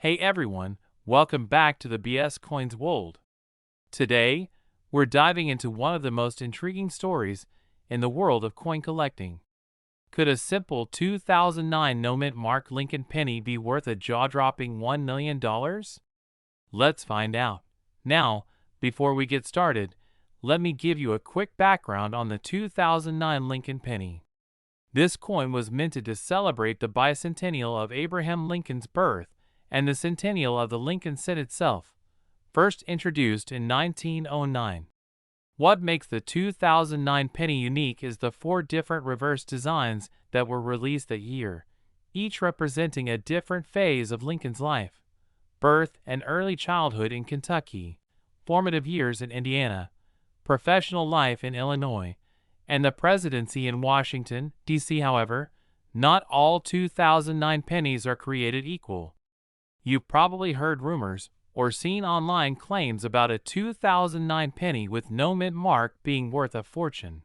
Hey everyone, welcome back to the BS Coins world. Today, we're diving into one of the most intriguing stories in the world of coin collecting. Could a simple 2009 no-mint mark Lincoln penny be worth a jaw-dropping $1 million? Let's find out. Now, before we get started, let me give you a quick background on the 2009 Lincoln penny. This coin was minted to celebrate the bicentennial of Abraham Lincoln's birth and the centennial of the Lincoln cent itself, first introduced in 1909. What makes the 2009 penny unique is the 4 different reverse designs that were released that year, each representing a different phase of Lincoln's life: birth and early childhood in Kentucky, formative years in Indiana, professional life in Illinois, and the presidency in Washington, D.C. However, not all 2009 pennies are created equal. You've probably heard rumors or seen online claims about a 2009 penny with no mint mark being worth a fortune.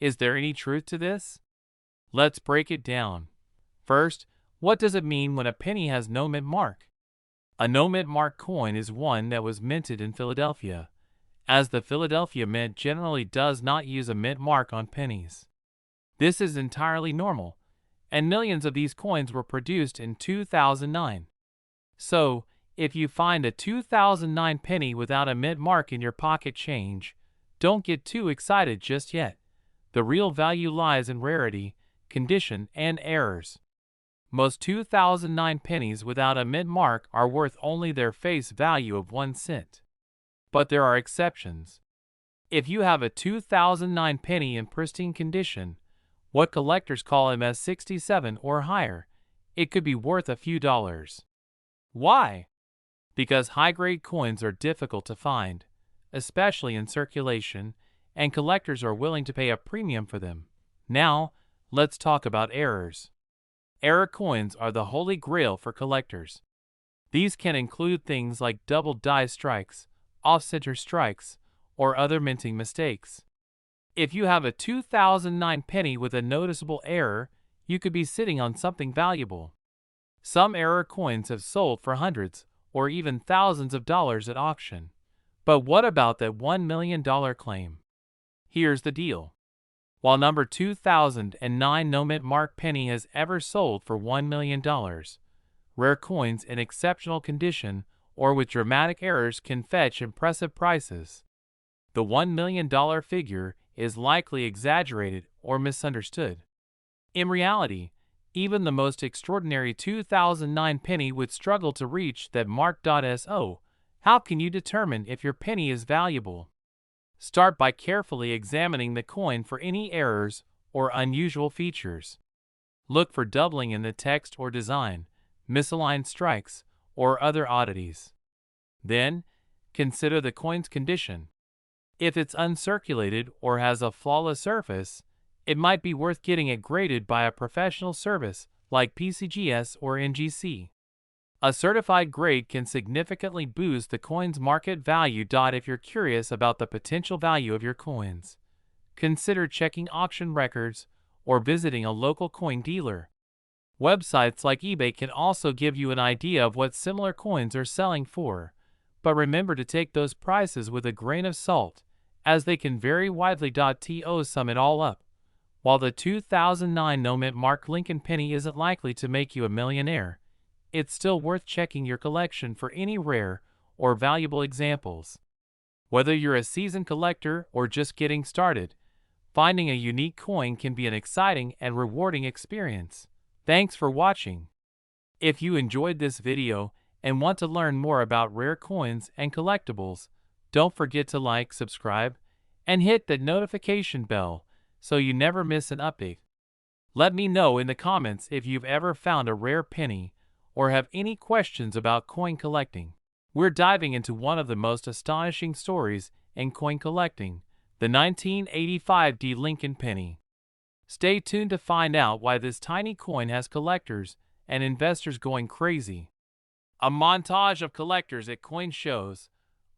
Is there any truth to this? Let's break it down. First, what does it mean when a penny has no mint mark? A no mint mark coin is one that was minted in Philadelphia, as the Philadelphia Mint generally does not use a mint mark on pennies. This is entirely normal, and millions of these coins were produced in 2009. So, if you find a 2009 penny without a mint mark in your pocket change, don't get too excited just yet. The real value lies in rarity, condition, and errors. Most 2009 pennies without a mint mark are worth only their face value of 1 cent. But there are exceptions. If you have a 2009 penny in pristine condition, what collectors call MS-67 or higher, it could be worth a few dollars. Why? Because high-grade coins are difficult to find, especially in circulation, and collectors are willing to pay a premium for them. Now, let's talk about errors. Error coins are the holy grail for collectors. These can include things like double die strikes, off-center strikes, or other minting mistakes. If you have a 2009 penny with a noticeable error, you could be sitting on something valuable. Some error coins have sold for hundreds or even thousands of dollars at auction. But what about that $1 million claim? Here's the deal. While number 2009 no mint mark penny has ever sold for $1 million, rare coins in exceptional condition or with dramatic errors can fetch impressive prices. The $1 million figure is likely exaggerated or misunderstood. In reality, even the most extraordinary 2009 penny would struggle to reach that mark. So, how can you determine if your penny is valuable? Start by carefully examining the coin for any errors or unusual features. Look for doubling in the text or design, misaligned strikes, or other oddities. Then, consider the coin's condition. If it's uncirculated or has a flawless surface, it might be worth getting it graded by a professional service like PCGS or NGC. A certified grade can significantly boost the coin's market value. If you're curious about the potential value of your coins, consider checking auction records or visiting a local coin dealer. Websites like eBay can also give you an idea of what similar coins are selling for, but remember to take those prices with a grain of salt, as they can vary widely. To sum it all up, while the 2009 no mint mark Lincoln penny isn't likely to make you a millionaire, it's still worth checking your collection for any rare or valuable examples. Whether you're a seasoned collector or just getting started, finding a unique coin can be an exciting and rewarding experience. Thanks for watching. If you enjoyed this video and want to learn more about rare coins and collectibles, don't forget to like, subscribe, and hit the notification bell so you never miss an update. Let me know in the comments if you've ever found a rare penny or have any questions about coin collecting. We're diving into one of the most astonishing stories in coin collecting, the 1985 Lincoln penny. Stay tuned to find out why this tiny coin has collectors and investors going crazy. A montage of collectors at coin shows,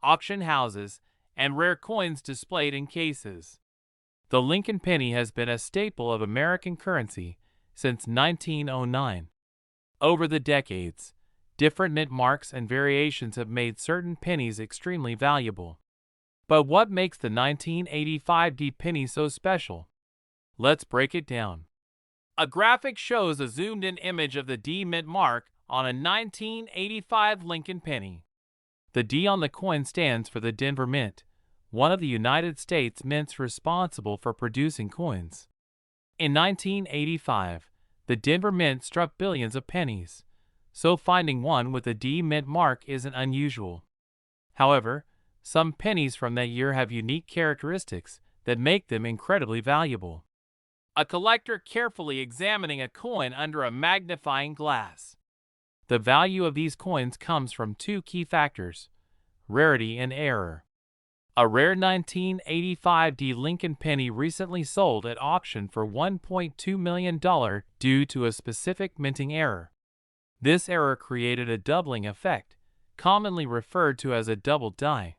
auction houses, and rare coins displayed in cases. The Lincoln penny has been a staple of American currency since 1909. Over the decades, Different mint marks and variations have made certain pennies extremely valuable. But what makes the 1985 D penny so special? Let's break it down. A graphic shows a zoomed-in image of the D mint mark on a 1985 Lincoln penny. The D on the coin stands for the Denver Mint, one of the United States mints responsible for producing coins. In 1985, the Denver Mint struck billions of pennies, so finding one with a D mint mark isn't unusual. However, some pennies from that year have unique characteristics that make them incredibly valuable. A collector carefully examining a coin under a magnifying glass. The value of these coins comes from two key factors: rarity and error. A rare 1985 D Lincoln penny recently sold at auction for $1.2 million due to a specific minting error. This error created a doubling effect, commonly referred to as a double die.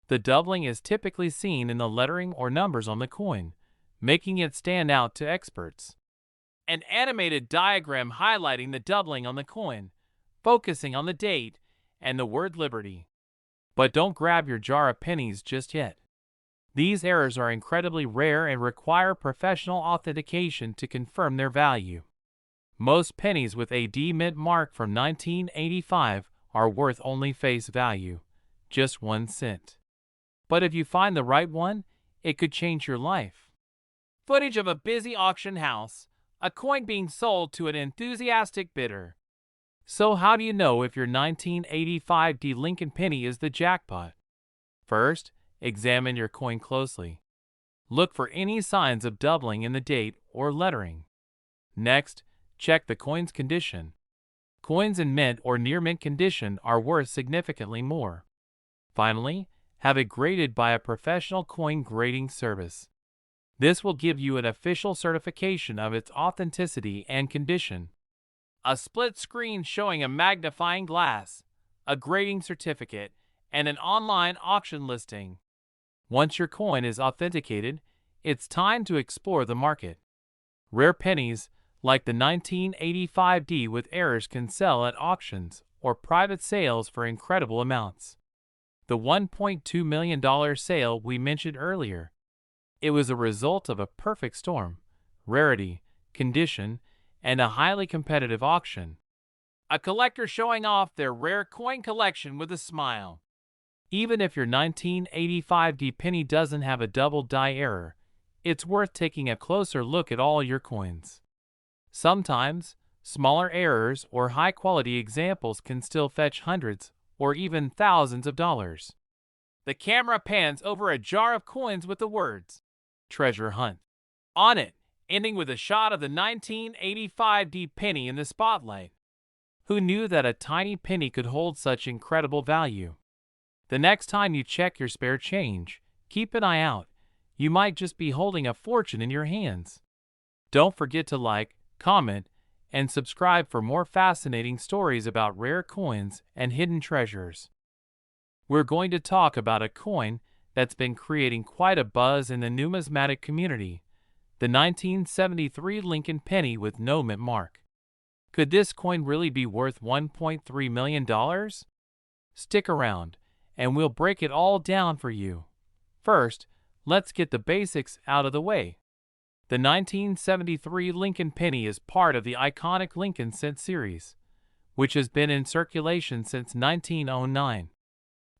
The doubling is typically seen in the lettering or numbers on the coin, making it stand out to experts. An animated diagram highlighting the doubling on the coin, focusing on the date and the word Liberty. But don't grab your jar of pennies just yet. These errors are incredibly rare and require professional authentication to confirm their value. Most pennies with a D mint mark from 1985 are worth only face value, just 1 cent. But if you find the right one, it could change your life. Footage of a busy auction house, a coin being sold to an enthusiastic bidder. So how do you know if your 1985 D Lincoln penny is the jackpot? First, examine your coin closely. Look for any signs of doubling in the date or lettering. Next, check the coin's condition. Coins in mint or near mint condition are worth significantly more. Finally, have it graded by a professional coin grading service. This will give you an official certification of its authenticity and condition. A split screen showing a magnifying glass, a grading certificate, and an online auction listing. Once your coin is authenticated, it's time to explore the market. Rare pennies, like the 1985 D with errors, can sell at auctions or private sales for incredible amounts. The $1.2 million sale we mentioned earlier. It was a result of a perfect storm, rarity, condition, and a highly competitive auction. A collector showing off their rare coin collection with a smile. Even if your 1985 D penny doesn't have a double die error, it's worth taking a closer look at all your coins. Sometimes, smaller errors or high-quality examples can still fetch hundreds or even thousands of dollars. The camera pans over a jar of coins with the words, "Treasure Hunt," on it, ending with a shot of the 1985 D penny in the spotlight. Who knew that a tiny penny could hold such incredible value? The next time you check your spare change, keep an eye out. You might just be holding a fortune in your hands. Don't forget to like, comment, and subscribe for more fascinating stories about rare coins and hidden treasures. We're going to talk about a coin that's been creating quite a buzz in the numismatic community, the 1973 Lincoln penny with no mint mark. Could this coin really be worth $1.3 million? Stick around, and we'll break it all down for you. First, let's get the basics out of the way. The 1973 Lincoln penny is part of the iconic Lincoln cent series, which has been in circulation since 1909.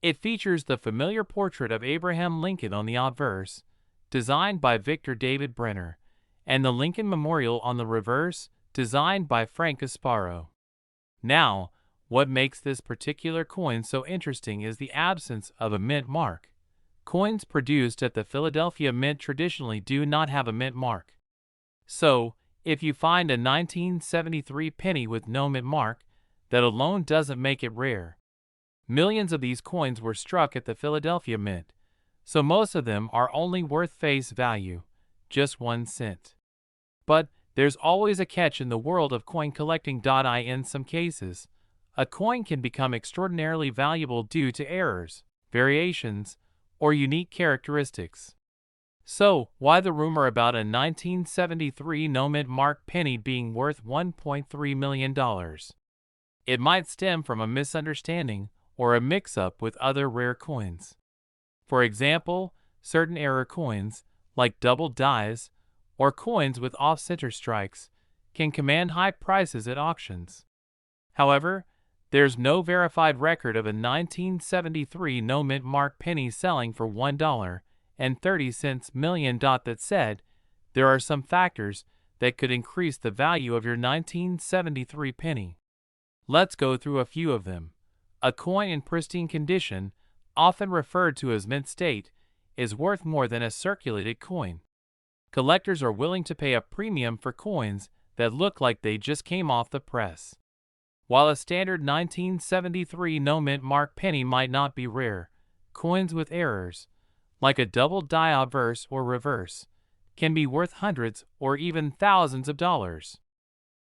It features the familiar portrait of Abraham Lincoln on the obverse, designed by Victor David Brenner, and the Lincoln Memorial on the reverse, designed by Frank Gasparo. Now, what makes this particular coin so interesting is the absence of a mint mark. Coins produced at the Philadelphia Mint traditionally do not have a mint mark. So, if you find a 1973 penny with no mint mark, that alone doesn't make it rare. Millions of these coins were struck at the Philadelphia Mint, so most of them are only worth face value, just 1 cent. But there's always a catch in the world of coin collecting. In some cases, a coin can become extraordinarily valuable due to errors, variations, or unique characteristics. So, why the rumor about a 1973 no mint mark penny being worth $1.3 million? It might stem from a misunderstanding or a mix-up with other rare coins. For example, certain error coins, like double dies or coins with off-center strikes, can command high prices at auctions. However, there's no verified record of a 1973 no-mint mark penny selling for $1.30 million. That said, there are some factors that could increase the value of your 1973 penny. Let's go through a few of them. A coin in pristine condition, often referred to as mint state, is worth more than a circulated coin. Collectors are willing to pay a premium for coins that look like they just came off the press. While a standard 1973 no-mint mark penny might not be rare, coins with errors, like a double die obverse or reverse, can be worth hundreds or even thousands of dollars.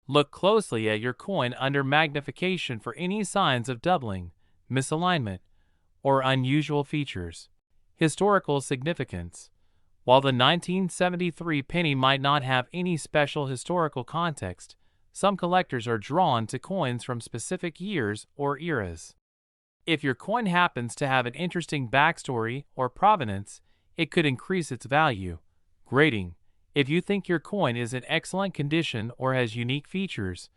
Look closely at your coin under magnification for any signs of doubling, misalignment, or unusual features. Historical significance. While the 1973 penny might not have any special historical context, some collectors are drawn to coins from specific years or eras. If your coin happens to have an interesting backstory or provenance, it could increase its value. Grading. If you think your coin is in excellent condition or has unique features,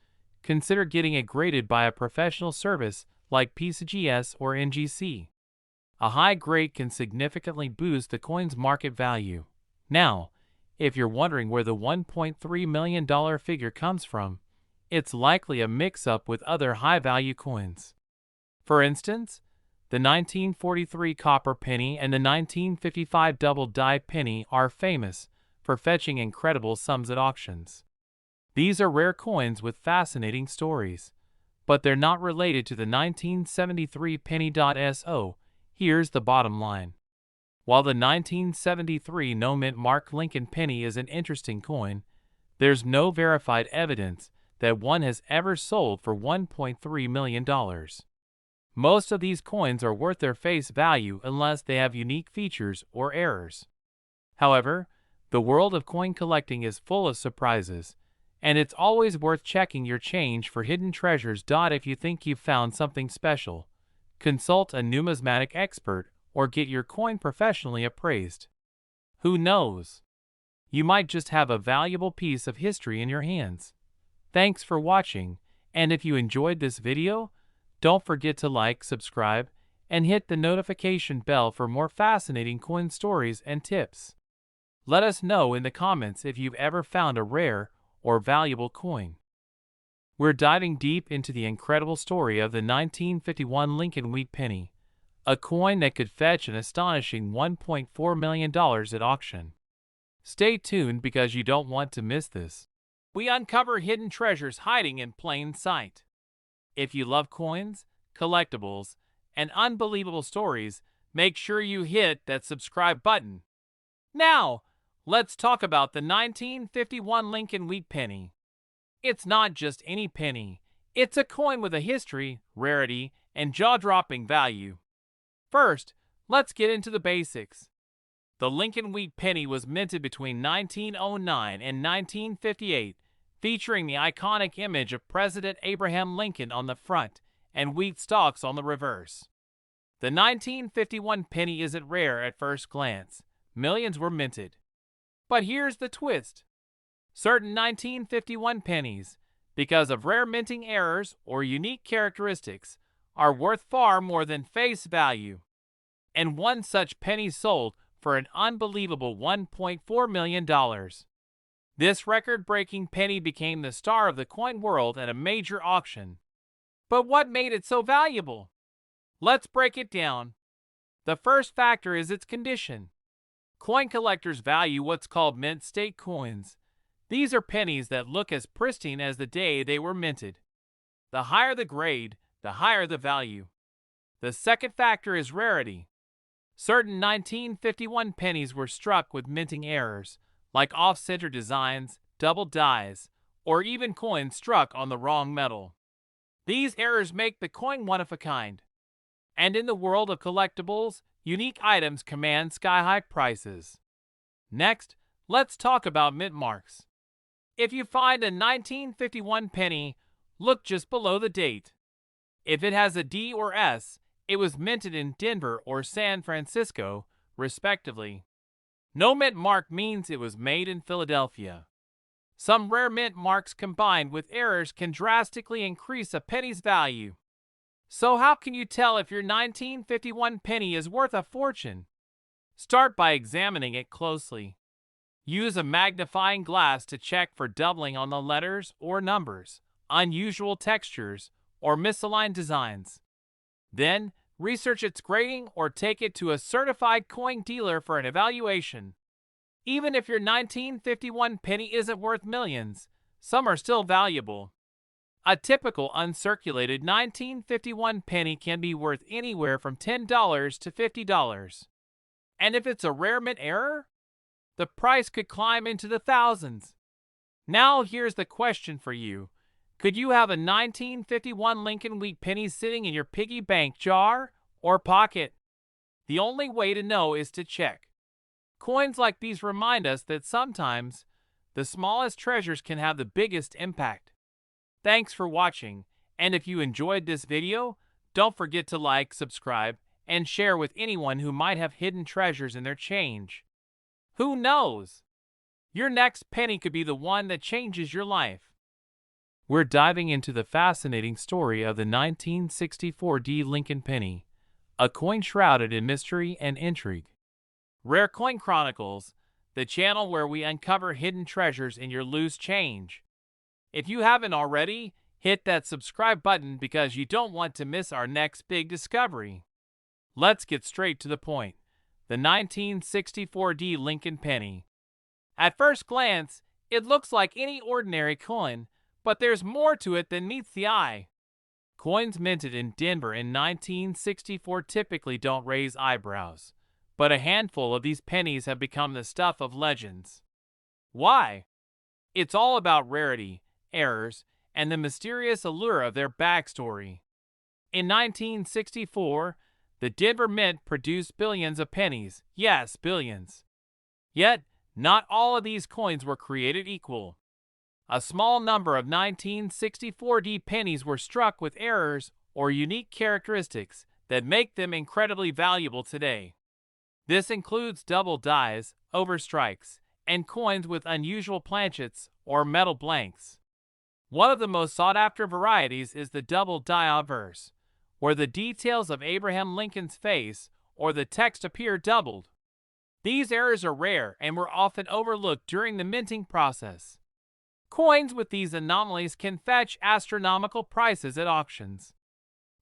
consider getting it graded by a professional service like PCGS or NGC. A high grade can significantly boost the coin's market value. Now, if you're wondering where the $1.3 million figure comes from, it's likely a mix-up with other high-value coins. For instance, the 1943 copper penny and the 1955 double die penny are famous for fetching incredible sums at auctions. These are rare coins with fascinating stories, but they're not related to the 1973 penny. So, here's the bottom line. While the 1973 no-mint mark Lincoln penny is an interesting coin, there's no verified evidence that one has ever sold for $1.3 million. Most of these coins are worth their face value unless they have unique features or errors. However, the world of coin collecting is full of surprises, and it's always worth checking your change for hidden treasures. If you think you've found something special, consult a numismatic expert or get your coin professionally appraised. Who knows? You might just have a valuable piece of history in your hands. Thanks for watching, and if you enjoyed this video, don't forget to like, subscribe, and hit the notification bell for more fascinating coin stories and tips. Let us know in the comments if you've ever found a rare or valuable coin. We're diving deep into the incredible story of the 1951 Lincoln wheat penny, a coin that could fetch an astonishing $1.4 million at auction. Stay tuned because you don't want to miss this. We uncover hidden treasures hiding in plain sight. If you love coins, collectibles, and unbelievable stories, make sure you hit that subscribe button. Now, let's talk about the 1951 Lincoln wheat penny. It's not just any penny. It's a coin with a history, rarity, and jaw-dropping value. First, let's get into the basics. The Lincoln wheat penny was minted between 1909 and 1958, featuring the iconic image of President Abraham Lincoln on the front and wheat stalks on the reverse. The 1951 penny isn't rare at first glance. Millions were minted. But here's the twist. Certain 1951 pennies, because of rare minting errors or unique characteristics, are worth far more than face value. And one such penny sold for an unbelievable $1.4 million. This record-breaking penny became the star of the coin world at a major auction. But what made it so valuable? Let's break it down. The first factor is its condition. Coin collectors value what's called mint state coins. These are pennies that look as pristine as the day they were minted. The higher the grade, the higher the value. The second factor is rarity. Certain 1951 pennies were struck with minting errors, like off-center designs, double dies, or even coins struck on the wrong metal. These errors make the coin one of a kind. And in the world of collectibles, unique items command sky-high prices. Next, let's talk about mint marks. If you find a 1951 penny, look just below the date. If it has a D or S, it was minted in Denver or San Francisco, respectively. No mint mark means it was made in Philadelphia. Some rare mint marks combined with errors can drastically increase a penny's value. So how can you tell if your 1951 penny is worth a fortune? Start by examining it closely. Use a magnifying glass to check for doubling on the letters or numbers, unusual textures, or misaligned designs. Then, research its grading or take it to a certified coin dealer for an evaluation. Even if your 1951 penny isn't worth millions, some are still valuable. A typical uncirculated 1951 penny can be worth anywhere from $10 to $50. And if it's a rare mint error, the price could climb into the thousands. Now here's the question for you. Could you have a 1951 Lincoln Wheat penny sitting in your piggy bank jar or pocket? The only way to know is to check. Coins like these remind us that sometimes the smallest treasures can have the biggest impact. Thanks for watching, and if you enjoyed this video, don't forget to like, subscribe, and share with anyone who might have hidden treasures in their change. Who knows? Your next penny could be the one that changes your life. We're diving into the fascinating story of the 1964 D Lincoln penny, a coin shrouded in mystery and intrigue. Rare Coin Chronicles, the channel where we uncover hidden treasures in your loose change. If you haven't already, hit that subscribe button because you don't want to miss our next big discovery. Let's get straight to the point. The 1964 D Lincoln penny. At first glance, it looks like any ordinary coin, but there's more to it than meets the eye. Coins minted in Denver in 1964 typically don't raise eyebrows, but a handful of these pennies have become the stuff of legends. Why? It's all about rarity, errors, and the mysterious allure of their backstory. In 1964, the Denver Mint produced billions of pennies. Yes, billions. Yet, not all of these coins were created equal. A small number of 1964 D pennies were struck with errors or unique characteristics that make them incredibly valuable today. This includes double dies, overstrikes, and coins with unusual planchets or metal blanks. One of the most sought-after varieties is the double die obverse, where the details of Abraham Lincoln's face or the text appear doubled. These errors are rare and were often overlooked during the minting process. Coins with these anomalies can fetch astronomical prices at auctions.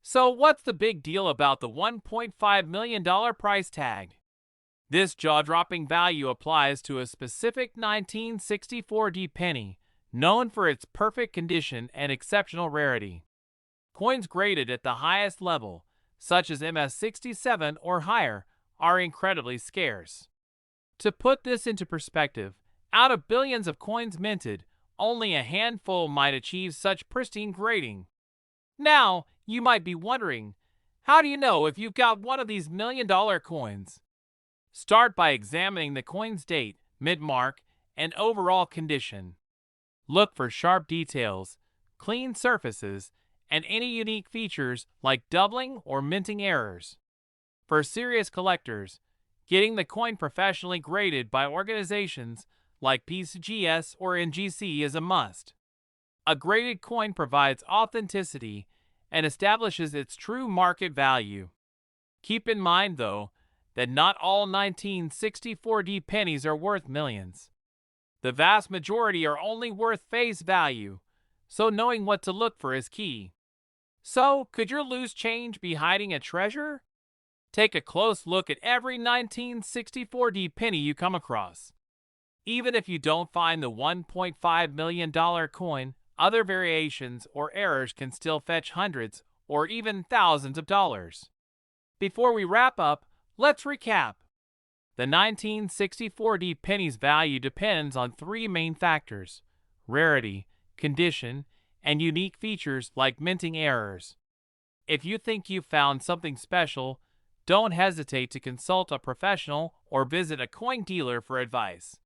So what's the big deal about the $1.5 million price tag? This jaw-dropping value applies to a specific 1964 D penny, known for its perfect condition and exceptional rarity. Coins graded at the highest level, such as MS-67 or higher, are incredibly scarce. To put this into perspective, out of billions of coins minted, only a handful might achieve such pristine grading. Now, you might be wondering, how do you know if you've got one of these million-dollar coins? Start by examining the coin's date, mint mark, and overall condition. Look for sharp details, clean surfaces, and any unique features like doubling or minting errors. For serious collectors, getting the coin professionally graded by organizations like PCGS or NGC is a must. A graded coin provides authenticity and establishes its true market value. Keep in mind, though, that not all 1964 D pennies are worth millions. The vast majority are only worth face value, so knowing what to look for is key. So, could your loose change be hiding a treasure? Take a close look at every 1964 D penny you come across. Even if you don't find the $1.5 million coin, other variations or errors can still fetch hundreds or even thousands of dollars. Before we wrap up, let's recap. The 1964 D penny's value depends on three main factors: rarity, condition, and unique features like minting errors. If you think you've found something special, don't hesitate to consult a professional or visit a coin dealer for advice.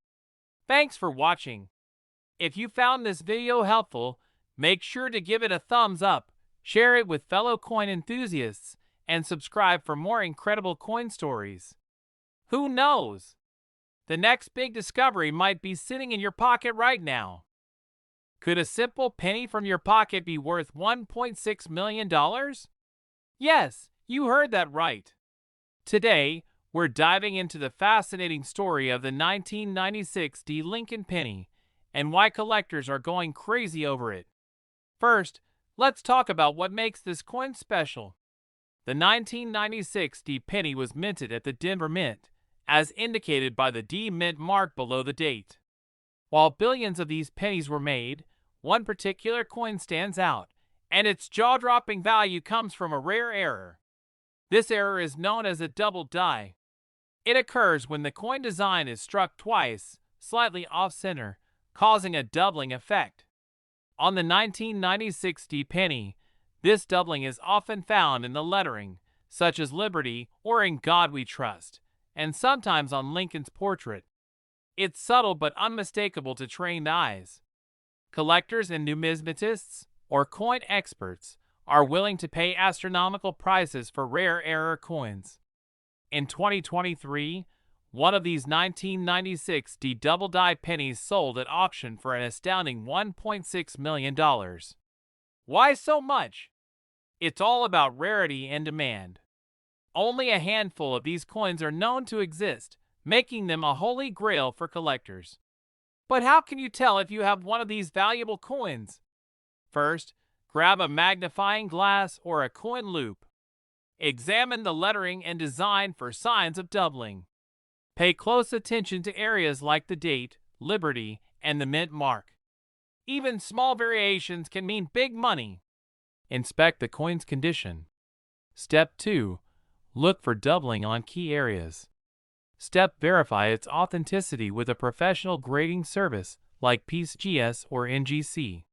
Thanks for watching. If you found this video helpful, make sure to give it a thumbs up, share it with fellow coin enthusiasts, and subscribe for more incredible coin stories. Who knows? The next big discovery might be sitting in your pocket right now. Could a simple penny from your pocket be worth $1.6 million? Yes, you heard that right. Today, we're diving into the fascinating story of the 1996 D. Lincoln penny and why collectors are going crazy over it. First, let's talk about what makes this coin special. The 1996 D penny was minted at the Denver Mint, as indicated by the D Mint mark below the date. While billions of these pennies were made, one particular coin stands out, and its jaw-dropping value comes from a rare error. This error is known as a double die. It occurs when the coin design is struck twice, slightly off-center, causing a doubling effect. On the 1996 D penny, this doubling is often found in the lettering, such as Liberty or In God We Trust, and sometimes on Lincoln's portrait. It's subtle but unmistakable to trained eyes. Collectors and numismatists, or coin experts, are willing to pay astronomical prices for rare error coins. In 2023, one of these 1996 D double die pennies sold at auction for an astounding $1.6 million. Why so much? It's all about rarity and demand. Only a handful of these coins are known to exist, making them a holy grail for collectors. But how can you tell if you have one of these valuable coins? First, grab a magnifying glass or a coin loupe. Examine the lettering and design for signs of doubling. Pay close attention to areas like the date, Liberty, and the mint mark. Even small variations can mean big money. Inspect the coin's condition. Step 2. Look for doubling on key areas. Step verify its authenticity with a professional grading service like PCGS or NGC.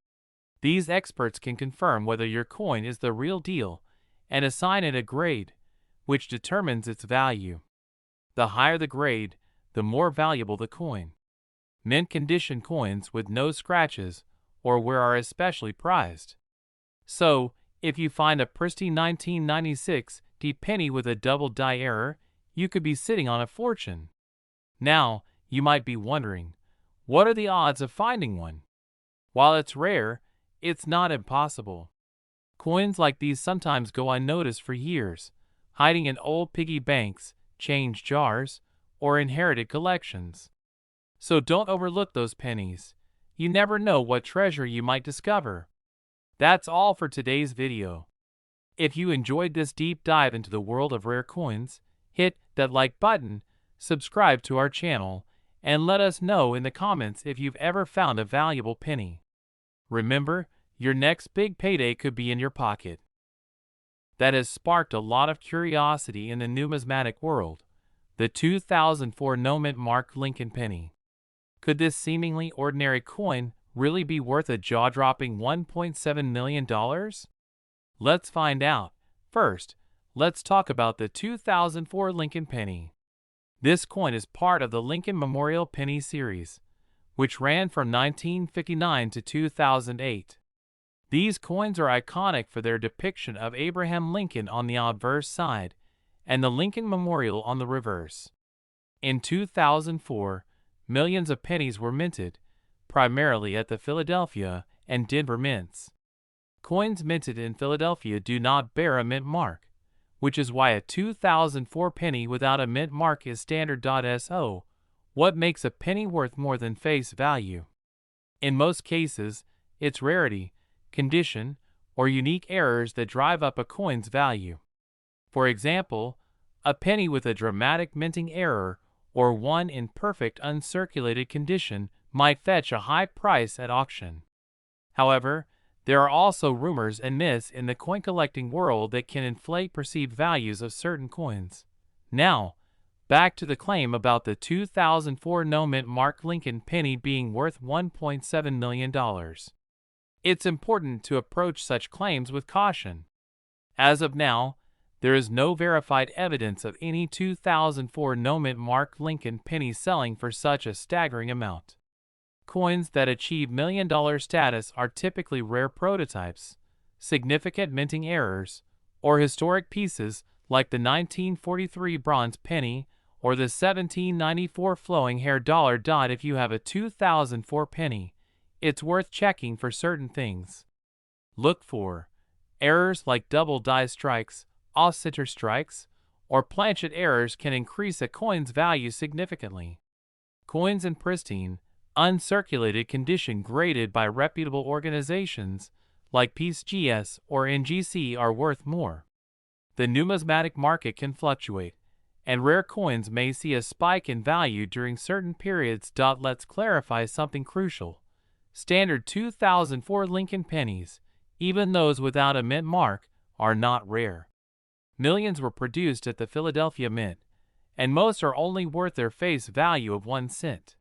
These experts can confirm whether your coin is the real deal and assign it a grade, which determines its value. The higher the grade, the more valuable the coin. Mint condition coins with no scratches or wear are especially prized. So, if you find a pristine 1996 D penny with a double die error, you could be sitting on a fortune. Now, you might be wondering, what are the odds of finding one? While it's rare, it's not impossible. Coins like these sometimes go unnoticed for years, hiding in old piggy banks, change jars, or inherited collections. So don't overlook those pennies. You never know what treasure you might discover. That's all for today's video. If you enjoyed this deep dive into the world of rare coins, hit that like button, subscribe to our channel, and let us know in the comments if you've ever found a valuable penny. Remember, your next big payday could be in your pocket. That has sparked a lot of curiosity in the numismatic world. The 2004 no-mint marked Lincoln penny. Could this seemingly ordinary coin really be worth a jaw-dropping $1.7 million? Let's find out. First, let's talk about the 2004 Lincoln penny. This coin is part of the Lincoln Memorial Penny series, which ran from 1959 to 2008. These coins are iconic for their depiction of Abraham Lincoln on the obverse side and the Lincoln Memorial on the reverse. In 2004, millions of pennies were minted, primarily at the Philadelphia and Denver mints. Coins minted in Philadelphia do not bear a mint mark, which is why a 2004 penny without a mint mark is standard. So, what makes a penny worth more than face value? In most cases, it's rarity, condition, or unique errors that drive up a coin's value. For example, a penny with a dramatic minting error or one in perfect uncirculated condition might fetch a high price at auction. However, there are also rumors and myths in the coin collecting world that can inflate perceived values of certain coins. Now, back to the claim about the 2004 no-mint marked Lincoln penny being worth $1.7 million. It's important to approach such claims with caution. As of now, there is no verified evidence of any 2004 no-mint marked Lincoln penny selling for such a staggering amount. Coins that achieve million-dollar status are typically rare prototypes, significant minting errors, or historic pieces like the 1943 bronze penny or the 1794 flowing hair dollar. If you have a 2004 penny, it's worth checking for certain things. Look for errors like double die strikes, off-center strikes, or planchet errors can increase a coin's value significantly. Coins in pristine, uncirculated condition graded by reputable organizations like PCGS or NGC are worth more. The numismatic market can fluctuate, and rare coins may see a spike in value during certain periods. Let's clarify something crucial. Standard 2004 Lincoln pennies, even those without a mint mark, are not rare. Millions were produced at the Philadelphia Mint, and most are only worth their face value of 1 cent.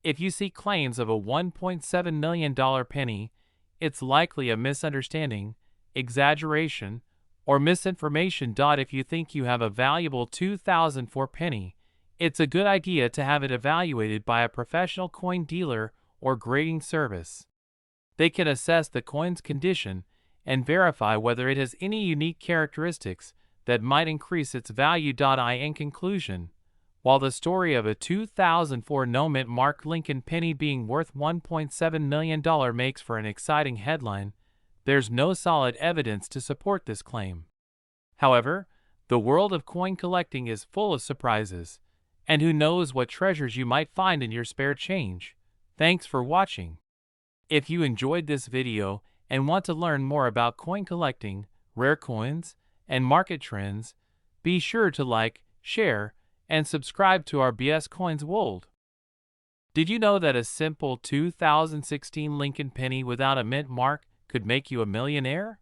If you see claims of a $1.7 million penny, it's likely a misunderstanding, exaggeration, or misinformation. If you think you have a valuable 2004 penny, it's a good idea to have it evaluated by a professional coin dealer or grading service. They can assess the coin's condition and verify whether it has any unique characteristics that might increase its value. In conclusion, while the story of a 2004 no-mint mark Lincoln penny being worth $1.7 million makes for an exciting headline, there's no solid evidence to support this claim. However, the world of coin collecting is full of surprises, and who knows what treasures you might find in your spare change. Thanks for watching. If you enjoyed this video and want to learn more about coin collecting, rare coins, and market trends, be sure to like, share, and subscribe to our BS Coins World. Did you know that a simple 2016 Lincoln penny without a mint mark could make you a millionaire?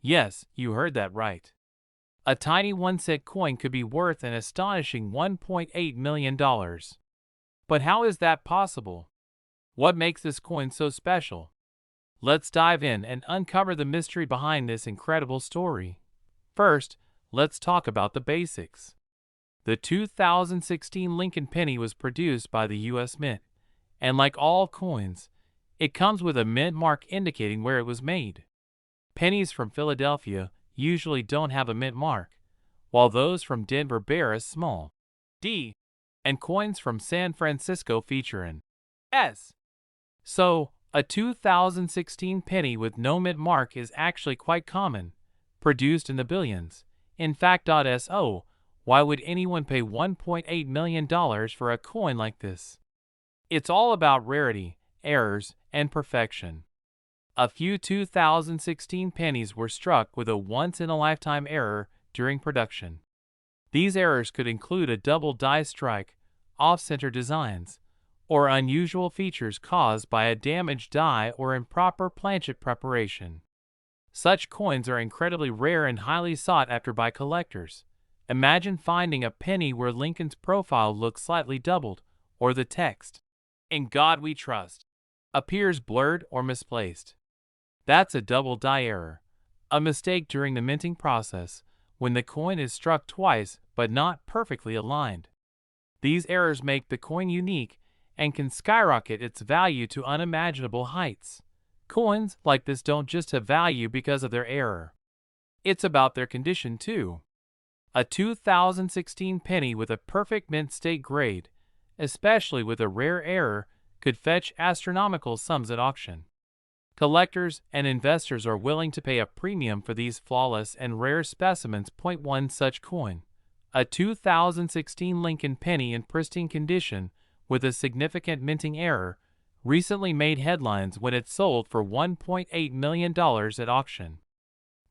Yes, you heard that right. A tiny 1-cent coin could be worth an astonishing $1.8 million. But how is that possible? What makes this coin so special? Let's dive in and uncover the mystery behind this incredible story. First, let's talk about the basics. The 2016 Lincoln penny was produced by the U.S. Mint, and like all coins, it comes with a mint mark indicating where it was made. Pennies from Philadelphia usually don't have a mint mark, while those from Denver bear a small D, and coins from San Francisco feature an S. So, a 2016 penny with no mint mark is actually quite common, produced in the billions. In fact, so why would anyone pay $1.8 million for a coin like this? It's all about rarity, errors, and perfection. A few 2016 pennies were struck with a once-in-a-lifetime error during production. These errors could include a double die strike, off-center designs, or unusual features caused by a damaged die or improper planchet preparation. Such coins are incredibly rare and highly sought after by collectors. Imagine finding a penny where Lincoln's profile looks slightly doubled, or the text, "In God We Trust," appears blurred or misplaced. That's a double die error, a mistake during the minting process when the coin is struck twice but not perfectly aligned. These errors make the coin unique and can skyrocket its value to unimaginable heights. Coins like this don't just have value because of their error. It's about their condition too. A 2016 penny with a perfect mint state grade, especially with a rare error, could fetch astronomical sums at auction. Collectors and investors are willing to pay a premium for these flawless and rare specimens. One such coin, a 2016 Lincoln penny in pristine condition with a significant minting error, recently made headlines when it sold for $1.8 million at auction.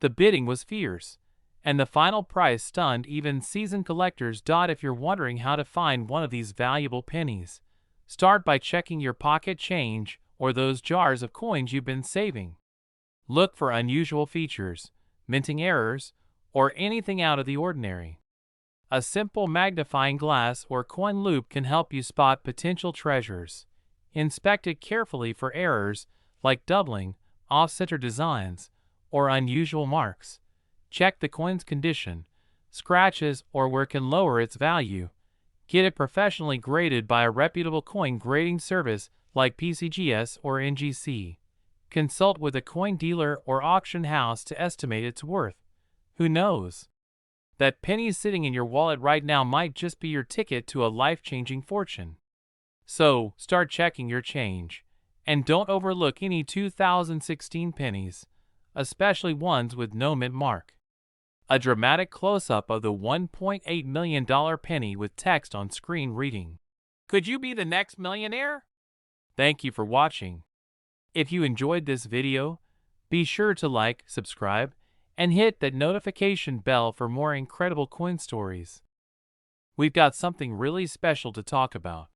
The bidding was fierce, and the final price stunned even seasoned collectors. If you're wondering how to find one of these valuable pennies, start by checking your pocket change or those jars of coins you've been saving. Look for unusual features, minting errors, or anything out of the ordinary. A simple magnifying glass or coin loupe can help you spot potential treasures. Inspect it carefully for errors like doubling, off-center designs, or unusual marks. Check the coin's condition, scratches, or where it can lower its value. Get it professionally graded by a reputable coin grading service like PCGS or NGC. Consult with a coin dealer or auction house to estimate its worth. Who knows? That penny sitting in your wallet right now might just be your ticket to a life-changing fortune. So, start checking your change. And don't overlook any 2016 pennies, especially ones with no mint mark. A dramatic close-up of the $1.8 million penny with text on screen reading, "Could you be the next millionaire?" Thank you for watching. If you enjoyed this video, be sure to like, subscribe, and hit that notification bell for more incredible coin stories. We've got something really special to talk about.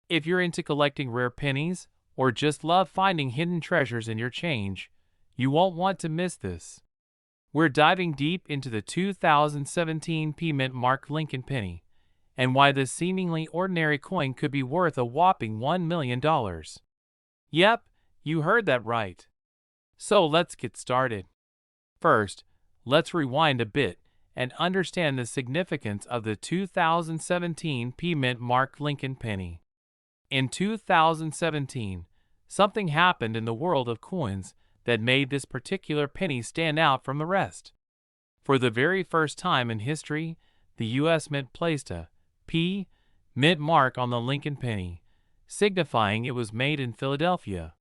If you're into collecting rare pennies, or just love finding hidden treasures in your change, you won't want to miss this. We're diving deep into the 2017 P Mint Mark Lincoln penny, and why this seemingly ordinary coin could be worth a whopping $1 million. Yep, you heard that right. So let's get started. First, let's rewind a bit and understand the significance of the 2017 P Mint Mark Lincoln penny. In 2017, something happened in the world of coins that made this particular penny stand out from the rest. For the very first time in history, the U.S. Mint placed a P Mint mark on the Lincoln penny, signifying it was made in Philadelphia.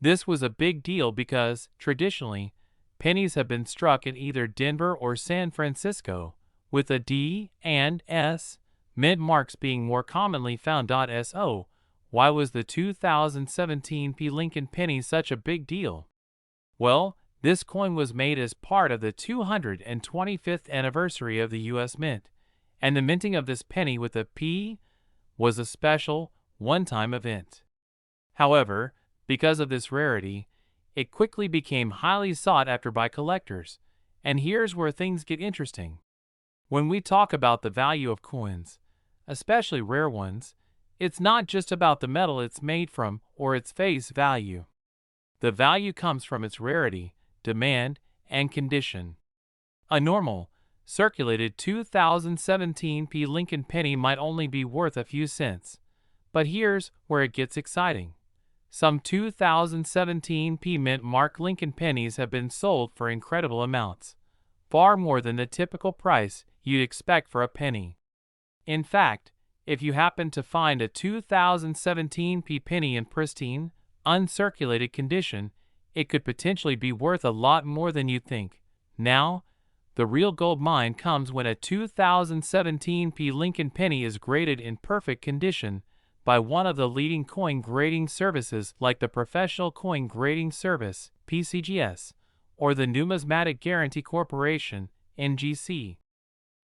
This was a big deal because, traditionally, pennies have been struck in either Denver or San Francisco, with a D and S mint marks being more commonly found. So, why was the 2017 P Lincoln penny such a big deal? Well, this coin was made as part of the 225th anniversary of the U.S. Mint, and the minting of this penny with a P was a special, one-time event. However, because of this rarity, it quickly became highly sought after by collectors, and here's where things get interesting. When we talk about the value of coins, especially rare ones, it's not just about the metal it's made from or its face value. The value comes from its rarity, demand, and condition. A normal, circulated 2017 P Lincoln penny might only be worth a few cents, but here's where it gets exciting. Some 2017 P Mint Mark Lincoln pennies have been sold for incredible amounts, far more than the typical price you'd expect for a penny. In fact, if you happen to find a 2017 P penny in pristine, uncirculated condition, it could potentially be worth a lot more than you think. Now, the real gold mine comes when a 2017 P Lincoln penny is graded in perfect condition by one of the leading coin grading services like the Professional Coin Grading Service, PCGS, or the Numismatic Guarantee Corporation, NGC.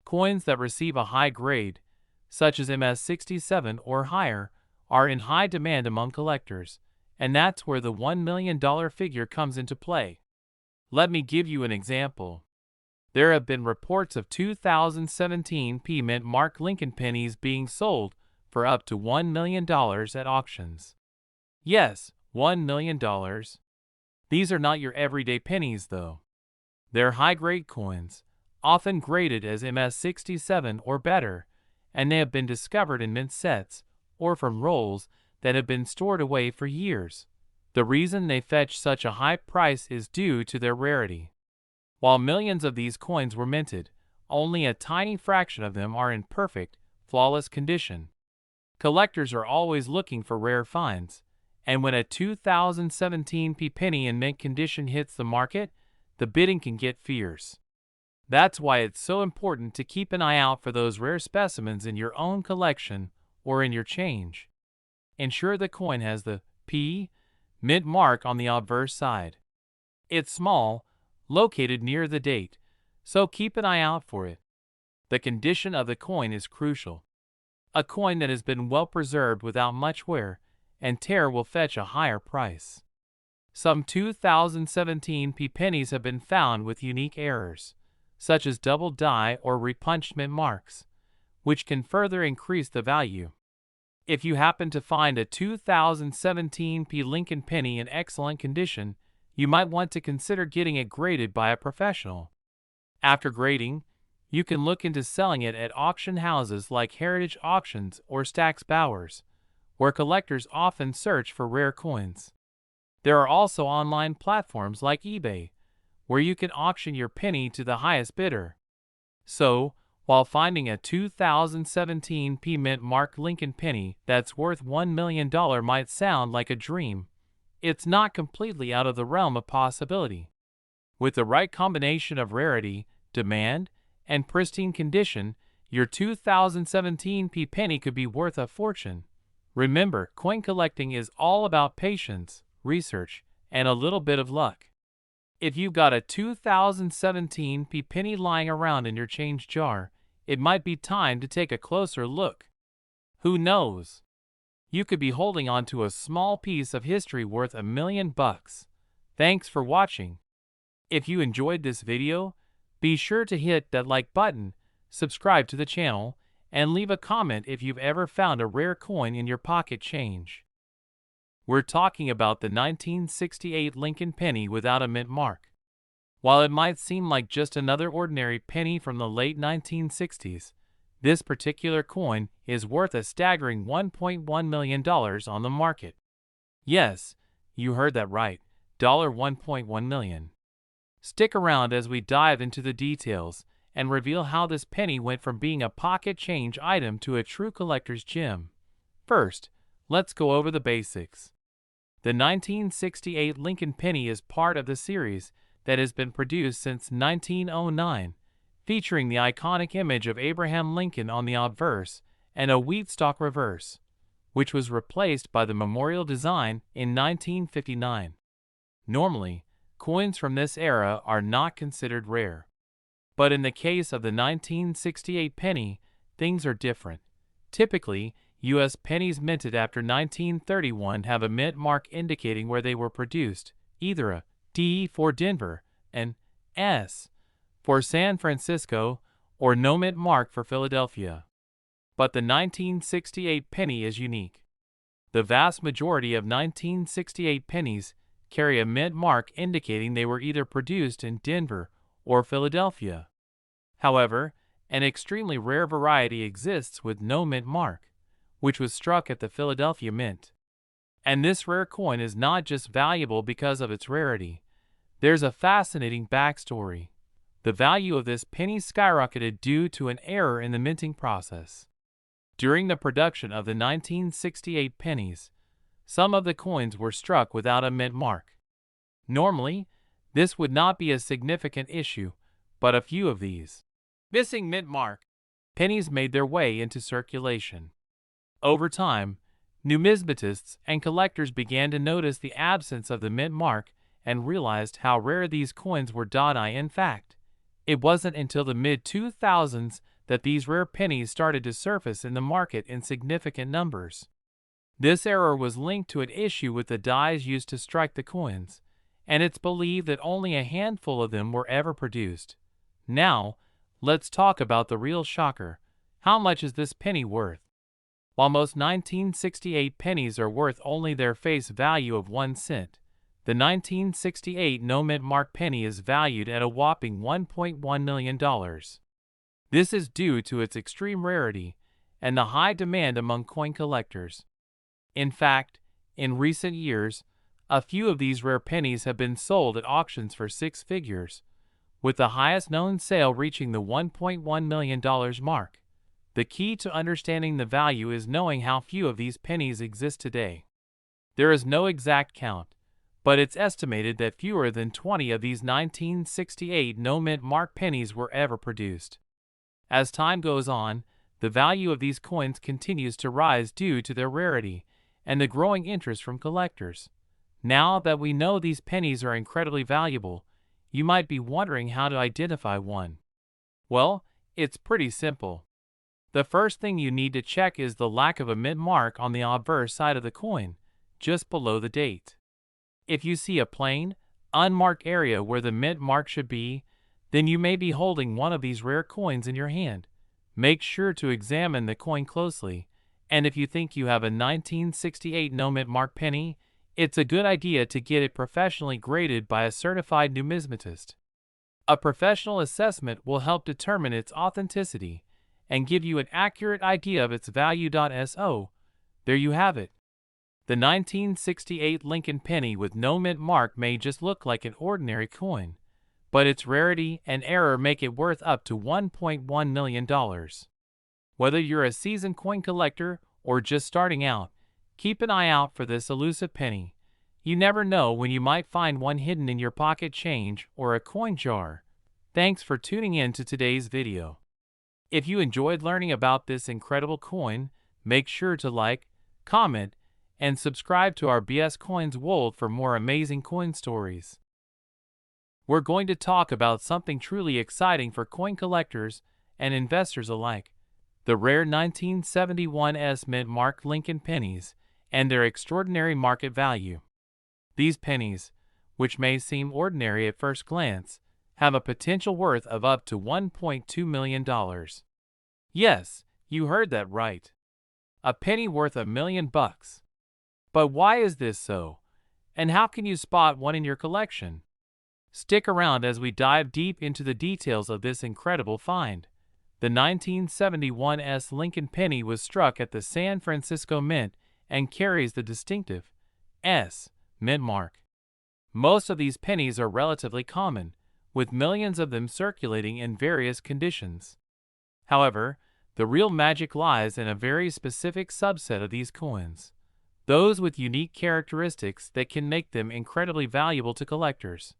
Coins that receive a high grade, such as MS-67 or higher, are in high demand among collectors, and that's where the $1 million figure comes into play. Let me give you an example. There have been reports of 2017 P Mint Mark Lincoln pennies being sold for up to $1 million at auctions. Yes, $1 million. These are not your everyday pennies, though. They're high-grade coins, often graded as MS-67 or better, and they have been discovered in mint sets or from rolls that have been stored away for years. The reason they fetch such a high price is due to their rarity. While millions of these coins were minted, only a tiny fraction of them are in perfect, flawless condition. Collectors are always looking for rare finds, and when a 2017 P penny in mint condition hits the market, the bidding can get fierce. That's why it's so important to keep an eye out for those rare specimens in your own collection or in your change. Ensure the coin has the P Mint mark on the obverse side. It's small, located near the date, so keep an eye out for it. The condition of the coin is crucial. A coin that has been well preserved without much wear and tear will fetch a higher price. Some 2017 P pennies have been found with unique errors, such as double die or repunched mint marks, which can further increase the value. If you happen to find a 2017 P Lincoln penny in excellent condition, you might want to consider getting it graded by a professional. After grading, you can look into selling it at auction houses like Heritage Auctions or Stack's Bowers, where collectors often search for rare coins. There are also online platforms like eBay, where you can auction your penny to the highest bidder. So, while finding a 2017 P Mint Mark Lincoln penny that's worth $1 million might sound like a dream, it's not completely out of the realm of possibility. With the right combination of rarity, demand, and pristine condition, your 2017 P penny could be worth a fortune. Remember, coin collecting is all about patience, research, and a little bit of luck. If you've got a 2017 P penny lying around in your change jar, it might be time to take a closer look. Who knows? You could be holding on to a small piece of history worth $1 million. Thanks for watching. If you enjoyed this video, be sure to hit that like button, subscribe to the channel, and leave a comment if you've ever found a rare coin in your pocket change. We're talking about the 1968 Lincoln penny without a mint mark. While it might seem like just another ordinary penny from the late 1960s, this particular coin is worth a staggering $1.1 million on the market. Yes, you heard that right, $1.1 million. Stick around as we dive into the details and reveal how this penny went from being a pocket change item to a true collector's gem. First, let's go over the basics. The 1968 Lincoln penny is part of the series that has been produced since 1909, featuring the iconic image of Abraham Lincoln on the obverse and a wheat stalk reverse, which was replaced by the memorial design in 1959. Normally, coins from this era are not considered rare. But in the case of the 1968 penny, things are different. Typically, U.S. pennies minted after 1931 have a mint mark indicating where they were produced, either a D for Denver, an S for San Francisco, or no mint mark for Philadelphia. But the 1968 penny is unique. The vast majority of 1968 pennies carry a mint mark indicating they were either produced in Denver or Philadelphia. However, an extremely rare variety exists with no mint mark, which was struck at the Philadelphia Mint. And this rare coin is not just valuable because of its rarity. There's a fascinating backstory. The value of this penny skyrocketed due to an error in the minting process. During the production of the 1968 pennies, some of the coins were struck without a mint mark. Normally, this would not be a significant issue, but a few of these missing mint mark pennies made their way into circulation. Over time, numismatists and collectors began to notice the absence of the mint mark and realized how rare these coins were. In fact, it wasn't until the mid-2000s that these rare pennies started to surface in the market in significant numbers. This error was linked to an issue with the dies used to strike the coins, and it's believed that only a handful of them were ever produced. Now, let's talk about the real shocker. How much is this penny worth? While most 1968 pennies are worth only their face value of 1 cent, the 1968 no mint mark penny is valued at a whopping $1.1 million. This is due to its extreme rarity and the high demand among coin collectors. In fact, in recent years, a few of these rare pennies have been sold at auctions for 6 figures, with the highest known sale reaching the $1.1 million mark. The key to understanding the value is knowing how few of these pennies exist today. There is no exact count, but it's estimated that fewer than 20 of these 1968 no mint mark pennies were ever produced. As time goes on, the value of these coins continues to rise due to their rarity and the growing interest from collectors. Now that we know these pennies are incredibly valuable, you might be wondering how to identify one. Well, it's pretty simple. The first thing you need to check is the lack of a mint mark on the obverse side of the coin, just below the date. If you see a plain, unmarked area where the mint mark should be, then you may be holding one of these rare coins in your hand. Make sure to examine the coin closely, and if you think you have a 1968 no mint mark penny, it's a good idea to get it professionally graded by a certified numismatist. A professional assessment will help determine its authenticity and give you an accurate idea of its value. So, there you have it. The 1968 Lincoln penny with no mint mark may just look like an ordinary coin, but its rarity and error make it worth up to $1.1 million. Whether you're a seasoned coin collector or just starting out, keep an eye out for this elusive penny. You never know when you might find one hidden in your pocket change or a coin jar. Thanks for tuning in to today's video. If you enjoyed learning about this incredible coin, make sure to like, comment, and subscribe to our BS Coins World for more amazing coin stories. We're going to talk about something truly exciting for coin collectors and investors alike: the rare 1971 mint mark Lincoln pennies and their extraordinary market value. These pennies, which may seem ordinary at first glance, have a potential worth of up to $1.2 million. Yes, you heard that right. A penny worth $1 million. But why is this so? And how can you spot one in your collection? Stick around as we dive deep into the details of this incredible find. The 1971 Lincoln penny was struck at the San Francisco Mint and carries the distinctive S mint mark. Most of these pennies are relatively common, with millions of them circulating in various conditions. However, the real magic lies in a very specific subset of these coins, those with unique characteristics that can make them incredibly valuable to collectors.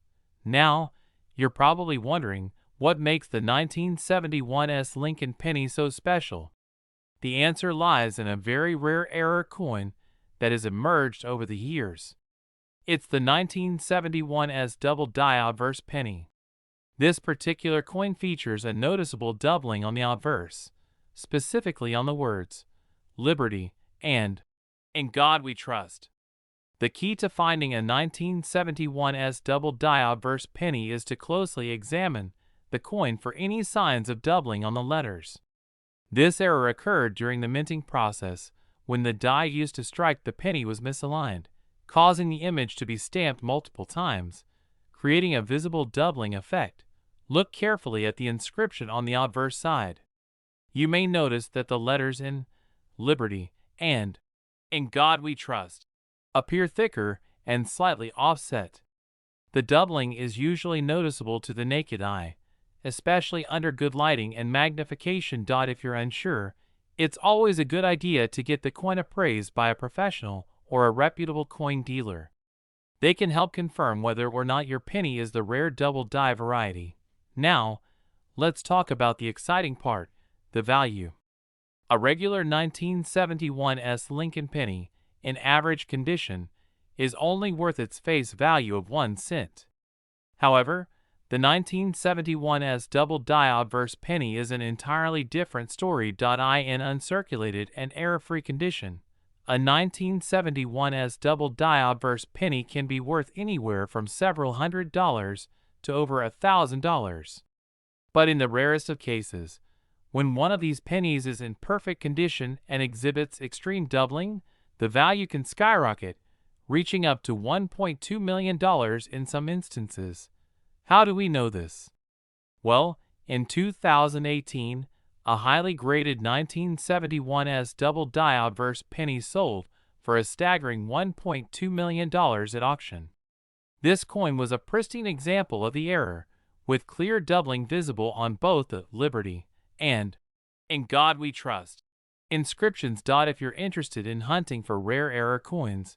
Now, you're probably wondering what makes the 1971 Lincoln penny so special. The answer lies in a very rare error coin that has emerged over the years. It's the 1971 double die obverse penny. This particular coin features a noticeable doubling on the obverse, specifically on the words "Liberty" and "In God We Trust." The key to finding a 1971 double die obverse penny is to closely examine the coin for any signs of doubling on the letters. This error occurred during the minting process when the die used to strike the penny was misaligned, causing the image to be stamped multiple times, creating a visible doubling effect. Look carefully at the inscription on the obverse side. You may notice that the letters in "Liberty" and "In God We Trust" appear thicker and slightly offset. The doubling is usually noticeable to the naked eye, especially under good lighting and magnification. If you're unsure, it's always a good idea to get the coin appraised by a professional or a reputable coin dealer. They can help confirm whether or not your penny is the rare double die variety. Now, let's talk about the exciting part: the value. A regular 1971 Lincoln penny, in average condition, is only worth its face value of 1 cent. However, the 1971 double die obverse penny is an entirely different story. In uncirculated and error-free condition, a 1971 double die obverse penny can be worth anywhere from several $100s to over $1,000. But in the rarest of cases, when one of these pennies is in perfect condition and exhibits extreme doubling, the value can skyrocket, reaching up to $1.2 million in some instances. How do we know this? Well, in 2018, a highly graded 1971 double die obverse penny sold for a staggering $1.2 million at auction. This coin was a pristine example of the error, with clear doubling visible on both the "Liberty" and "In God We Trust" inscriptions. If you're interested in hunting for rare error coins,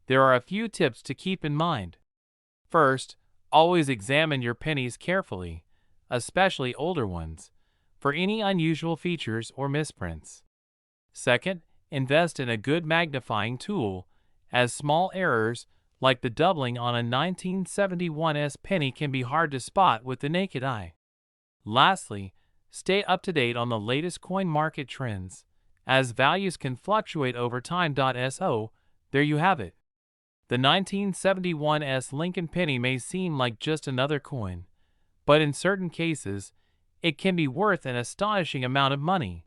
there are a few tips to keep in mind. First, always examine your pennies carefully, especially older ones, for any unusual features or misprints. Second, invest in a good magnifying tool, as small errors like the doubling on a 1971 penny can be hard to spot with the naked eye. Lastly, stay up to date on the latest coin market trends, as values can fluctuate over time. So, there you have it. The 1971 Lincoln penny may seem like just another coin, but in certain cases, it can be worth an astonishing amount of money.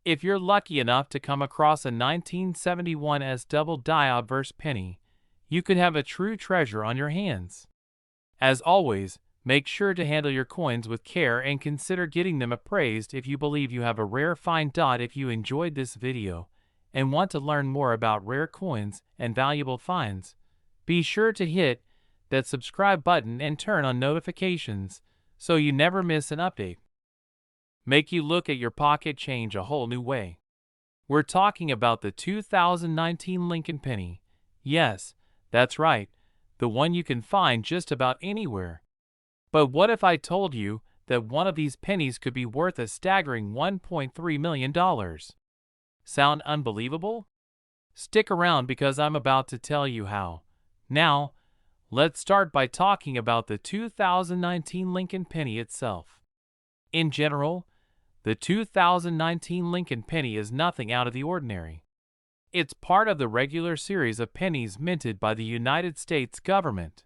If you're lucky enough to come across a 1971 double die obverse penny, you could have a true treasure on your hands. As always, make sure to handle your coins with care and consider getting them appraised if you believe you have a rare find. If you enjoyed this video and want to learn more about rare coins and valuable finds, be sure to hit that subscribe button and turn on notifications so you never miss an update. Make you look at your pocket change a whole new way. We're talking about the 2019 Lincoln penny. Yes, that's right, the one you can find just about anywhere. But what if I told you that one of these pennies could be worth a staggering $1.3 million? Sound unbelievable? Stick around because I'm about to tell you how. Now, let's start by talking about the 2019 Lincoln penny itself. In general, the 2019 Lincoln penny is nothing out of the ordinary. It's part of the regular series of pennies minted by the United States government.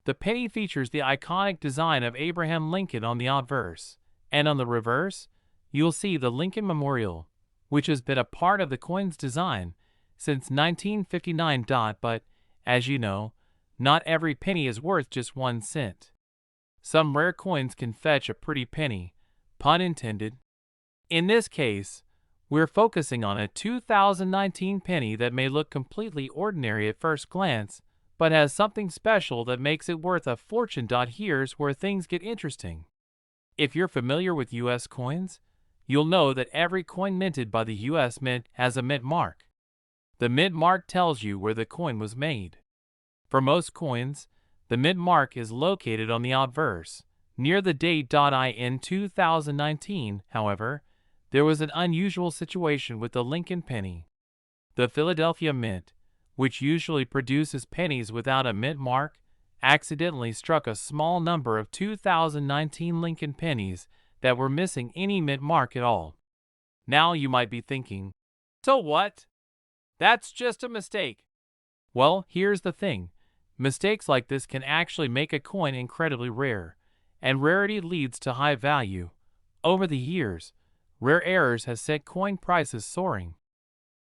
The penny features the iconic design of Abraham Lincoln on the obverse, and on the reverse, you'll see the Lincoln Memorial, which has been a part of the coin's design since 1959. But, as you know, not every penny is worth just 1 cent. Some rare coins can fetch a pretty penny, pun intended. In this case, we're focusing on a 2019 penny that may look completely ordinary at first glance, but has something special that makes it worth a fortune. Here's where things get interesting. If you're familiar with U.S. coins, you'll know that every coin minted by the U.S. Mint has a mint mark. The mint mark tells you where the coin was made. For most coins, the mint mark is located on the obverse, near the date. In 2019, however, there was an unusual situation with the Lincoln penny. The Philadelphia Mint, which usually produces pennies without a mint mark, accidentally struck a small number of 2019 Lincoln pennies that were missing any mint mark at all. Now you might be thinking, so what? That's just a mistake. Well, here's the thing. Mistakes like this can actually make a coin incredibly rare, and rarity leads to high value. Over the years, rare errors has sent coin prices soaring.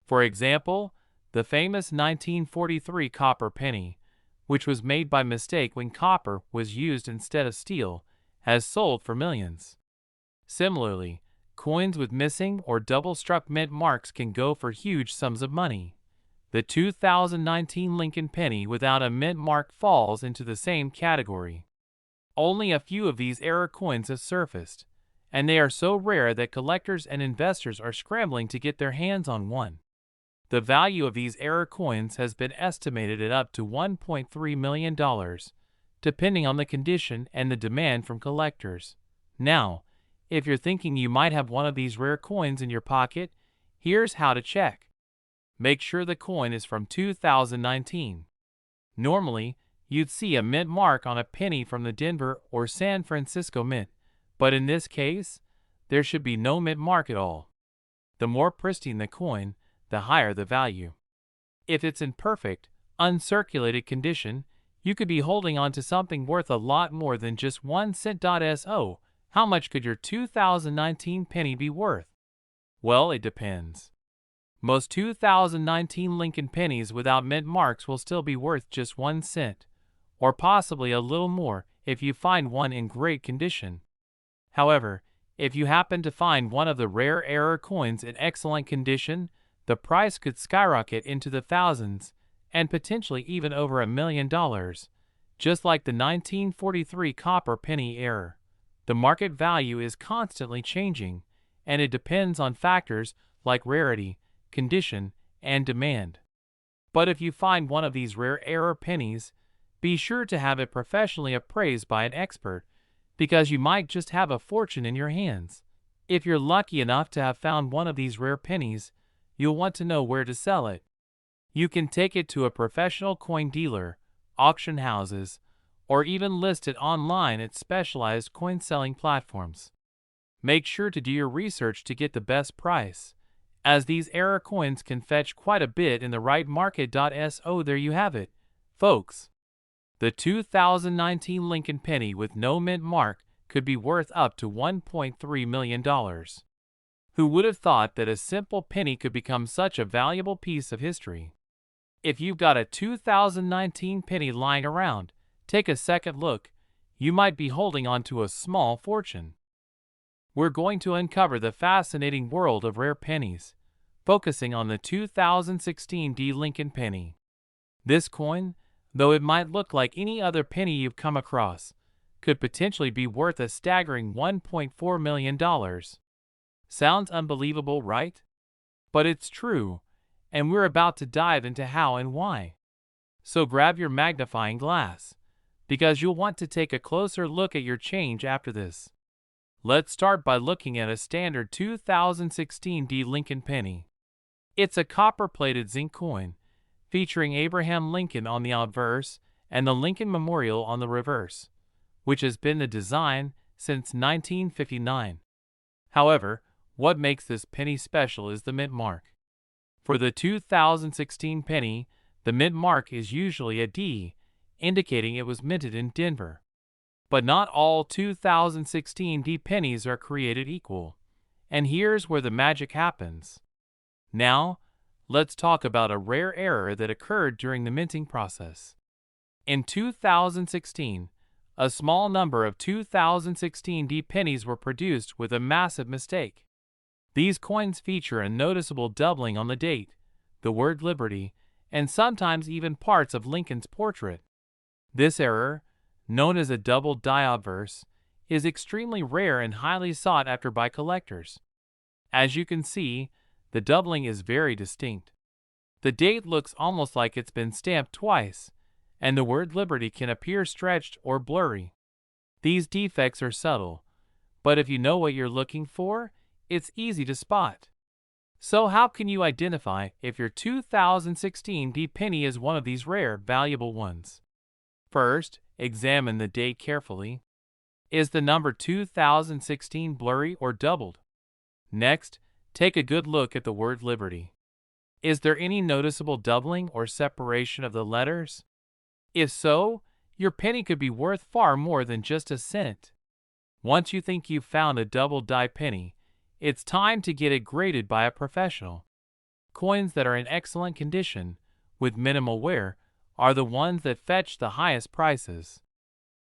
For example, the famous 1943 copper penny, which was made by mistake when copper was used instead of steel, has sold for millions. Similarly, coins with missing or double-struck mint marks can go for huge sums of money. The 2019 Lincoln penny without a mint mark falls into the same category. Only a few of these error coins have surfaced, and they are so rare that collectors and investors are scrambling to get their hands on one. The value of these error coins has been estimated at up to $1.3 million, depending on the condition and the demand from collectors. Now, if you're thinking you might have one of these rare coins in your pocket, here's how to check. Make sure the coin is from 2019. Normally, you'd see a mint mark on a penny from the Denver or San Francisco Mint, but in this case, there should be no mint mark at all. The more pristine the coin, the higher the value. If it's in perfect, uncirculated condition, you could be holding on to something worth a lot more than just 1 cent. So, how much could your 2019 penny be worth? Well, it depends. Most 2019 Lincoln pennies without mint marks will still be worth just 1 cent, or possibly a little more if you find one in great condition. However, if you happen to find one of the rare error coins in excellent condition, the price could skyrocket into the thousands and potentially even over $1 million, just like the 1943 copper penny error. The market value is constantly changing, and it depends on factors like rarity, condition, and demand. But if you find one of these rare error pennies, be sure to have it professionally appraised by an expert, because you might just have a fortune in your hands. If you're lucky enough to have found one of these rare pennies, you'll want to know where to sell it. You can take it to a professional coin dealer, auction houses, or even list it online at specialized coin selling platforms. Make sure to do your research to get the best price, as these error coins can fetch quite a bit in the right market. So there you have it, folks. The 2019 Lincoln penny with no mint mark could be worth up to $1.3 million. Who would have thought that a simple penny could become such a valuable piece of history? If you've got a 2019 penny lying around, take a second look. You might be holding on to a small fortune. We're going to uncover the fascinating world of rare pennies, focusing on the 2016 D Lincoln penny. This coin, though it might look like any other penny you've come across, could potentially be worth a staggering $1.4 million. Sounds unbelievable, right? But it's true, and we're about to dive into how and why. So grab your magnifying glass, because you'll want to take a closer look at your change after this. Let's start by looking at a standard 2016 D Lincoln penny. It's a copper-plated zinc coin, featuring Abraham Lincoln on the obverse and the Lincoln Memorial on the reverse, which has been the design since 1959. However, what makes this penny special is the mint mark. For the 2016 penny, the mint mark is usually a D, indicating it was minted in Denver. But not all 2016 D pennies are created equal, and here's where the magic happens. Now, let's talk about a rare error that occurred during the minting process. In 2016, a small number of 2016 D pennies were produced with a massive mistake. These coins feature a noticeable doubling on the date, the word Liberty, and sometimes even parts of Lincoln's portrait. This error, known as a double die obverse, is extremely rare and highly sought after by collectors. As you can see, the doubling is very distinct. The date looks almost like it's been stamped twice, and the word Liberty can appear stretched or blurry. These defects are subtle, but if you know what you're looking for, it's easy to spot. So how can you identify if your 2016 D penny is one of these rare, valuable ones? First, examine the date carefully. Is the number 2016 blurry or doubled? Next, take a good look at the word Liberty. Is there any noticeable doubling or separation of the letters? If so, your penny could be worth far more than just a cent. Once you think you've found a double die penny, it's time to get it graded by a professional. Coins that are in excellent condition, with minimal wear, are the ones that fetch the highest prices.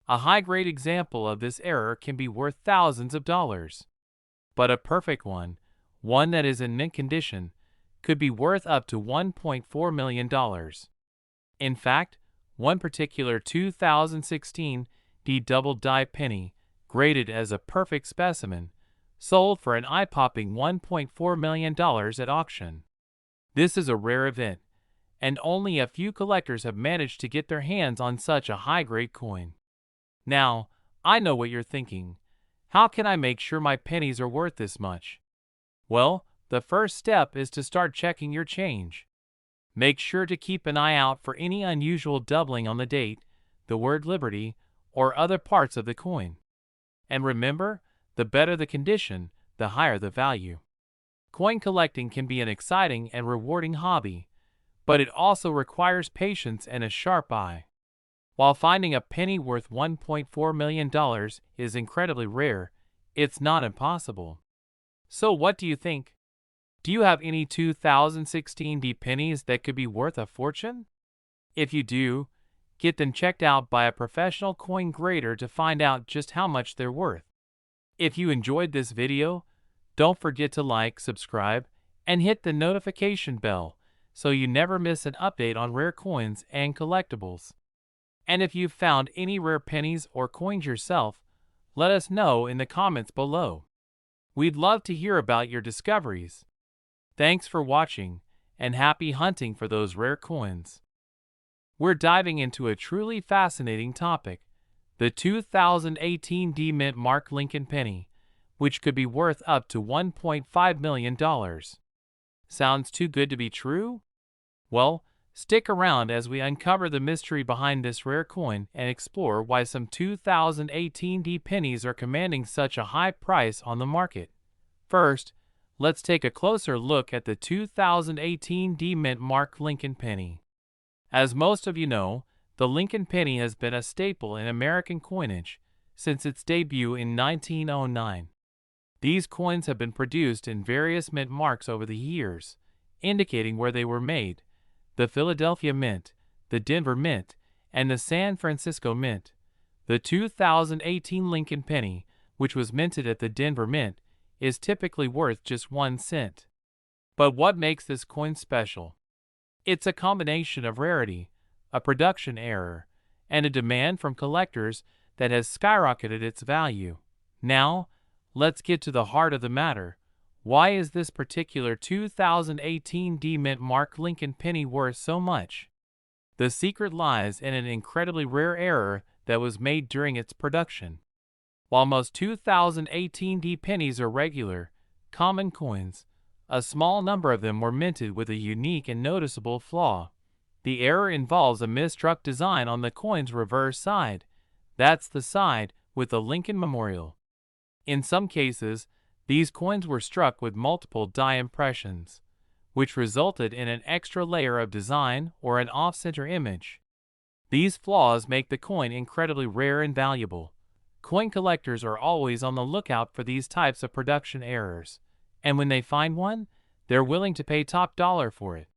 A high-grade example of this error can be worth thousands of dollars. But a perfect one, one that is in mint condition, could be worth up to $1.4 million. In fact, one particular 2016 D double die penny, graded as a perfect specimen, sold for an eye-popping $1.4 million at auction. This is a rare event, and only a few collectors have managed to get their hands on such a high-grade coin. Now, I know what you're thinking. How can I make sure my pennies are worth this much? Well, the first step is to start checking your change. Make sure to keep an eye out for any unusual doubling on the date, the word Liberty, or other parts of the coin. And remember, the better the condition, the higher the value. Coin collecting can be an exciting and rewarding hobby, but it also requires patience and a sharp eye. While finding a penny worth $1.4 million is incredibly rare, it's not impossible. So what do you think? Do you have any 2016 D pennies that could be worth a fortune? If you do, get them checked out by a professional coin grader to find out just how much they're worth. If you enjoyed this video, don't forget to like, subscribe, and hit the notification bell so you never miss an update on rare coins and collectibles. And if you've found any rare pennies or coins yourself, let us know in the comments below. We'd love to hear about your discoveries. Thanks for watching, and happy hunting for those rare coins. We're diving into a truly fascinating topic, the 2018 D Mint Mark Lincoln penny, which could be worth up to $1.5 million. Sounds too good to be true? Well, stick around as we uncover the mystery behind this rare coin and explore why some 2018 D pennies are commanding such a high price on the market. First, let's take a closer look at the 2018 D Mint Mark Lincoln penny. As most of you know, the Lincoln penny has been a staple in American coinage since its debut in 1909. These coins have been produced in various mint marks over the years, indicating where they were made: the Philadelphia Mint, the Denver Mint, and the San Francisco Mint. The 2018 Lincoln penny, which was minted at the Denver Mint, is typically worth just 1 cent. But what makes this coin special? It's a combination of rarity, a production error, and a demand from collectors that has skyrocketed its value. Now, let's get to the heart of the matter. Why is this particular 2018 D Mint Mark Lincoln penny worth so much? The secret lies in an incredibly rare error that was made during its production. While most 2018 D pennies are regular, common coins, a small number of them were minted with a unique and noticeable flaw. The error involves a misstruck design on the coin's reverse side. That's the side with the Lincoln Memorial. In some cases, these coins were struck with multiple die impressions, which resulted in an extra layer of design or an off-center image. These flaws make the coin incredibly rare and valuable. Coin collectors are always on the lookout for these types of production errors, and when they find one, they're willing to pay top dollar for it.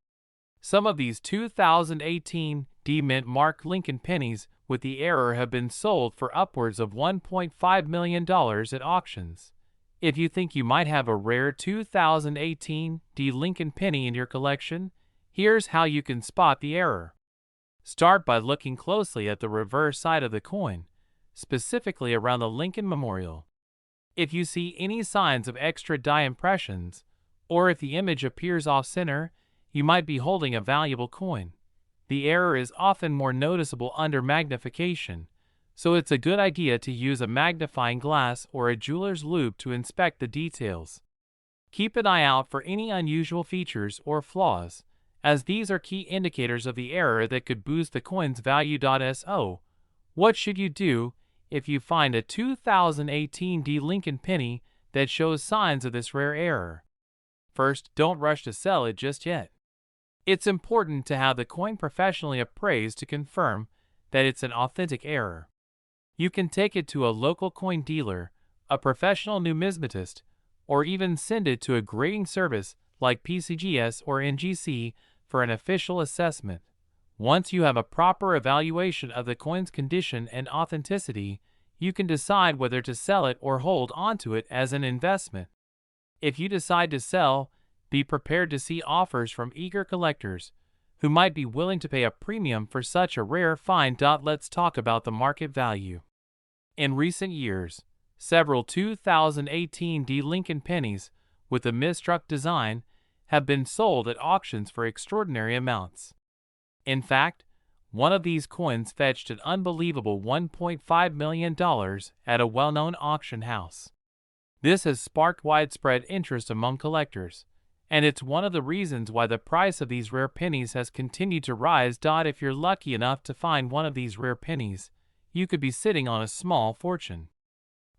Some of these 2018 D Mint Mark Lincoln pennies with the error have been sold for upwards of $1.5 million at auctions. If you think you might have a rare 2018 D Lincoln penny in your collection, here's how you can spot the error. Start by looking closely at the reverse side of the coin, specifically around the Lincoln Memorial. If you see any signs of extra die impressions, or if the image appears off-center, you might be holding a valuable coin. The error is often more noticeable under magnification, so it's a good idea to use a magnifying glass or a jeweler's loupe to inspect the details. Keep an eye out for any unusual features or flaws, as these are key indicators of the error that could boost the coin's value. So, what should you do if you find a 2018 D Lincoln penny that shows signs of this rare error? First, don't rush to sell it just yet. It's important to have the coin professionally appraised to confirm that it's an authentic error. You can take it to a local coin dealer, a professional numismatist, or even send it to a grading service like PCGS or NGC for an official assessment. Once you have a proper evaluation of the coin's condition and authenticity, you can decide whether to sell it or hold onto it as an investment. If you decide to sell, be prepared to see offers from eager collectors who might be willing to pay a premium for such a rare find. Let's talk about the market value. In recent years, several 2018 D Lincoln pennies with a misstruck design have been sold at auctions for extraordinary amounts. In fact, one of these coins fetched an unbelievable $1.5 million at a well-known auction house. This has sparked widespread interest among collectors, and it's one of the reasons why the price of these rare pennies has continued to rise. If you're lucky enough to find one of these rare pennies, you could be sitting on a small fortune.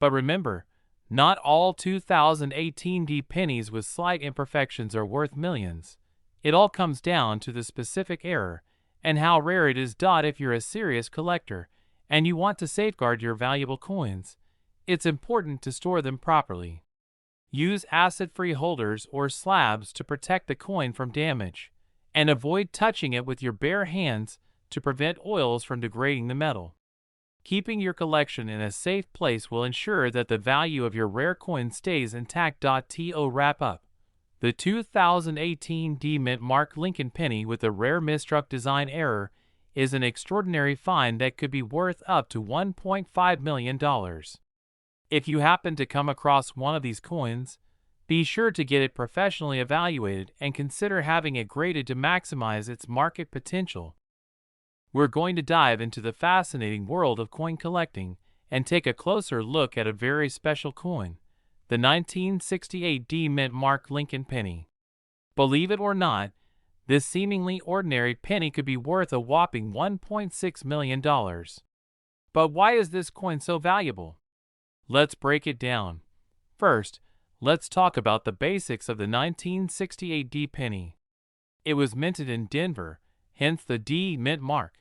But remember, not all 2018 D pennies with slight imperfections are worth millions. It all comes down to the specific error and how rare it is. If you're a serious collector and you want to safeguard your valuable coins, it's important to store them properly. Use acid-free holders or slabs to protect the coin from damage, and avoid touching it with your bare hands to prevent oils from degrading the metal. Keeping your collection in a safe place will ensure that the value of your rare coin stays intact. To wrap up, the 2018 D Mint Mark Lincoln penny with a rare misstruck design error is an extraordinary find that could be worth up to $1.5 million. If you happen to come across one of these coins, be sure to get it professionally evaluated and consider having it graded to maximize its market potential. We're going to dive into the fascinating world of coin collecting and take a closer look at a very special coin, the 1968 D Mint Mark Lincoln penny. Believe it or not, this seemingly ordinary penny could be worth a whopping $1.6 million. But why is this coin so valuable? Let's break it down. First, let's talk about the basics of the 1968 D penny. It was minted in Denver, hence the D Mint mark.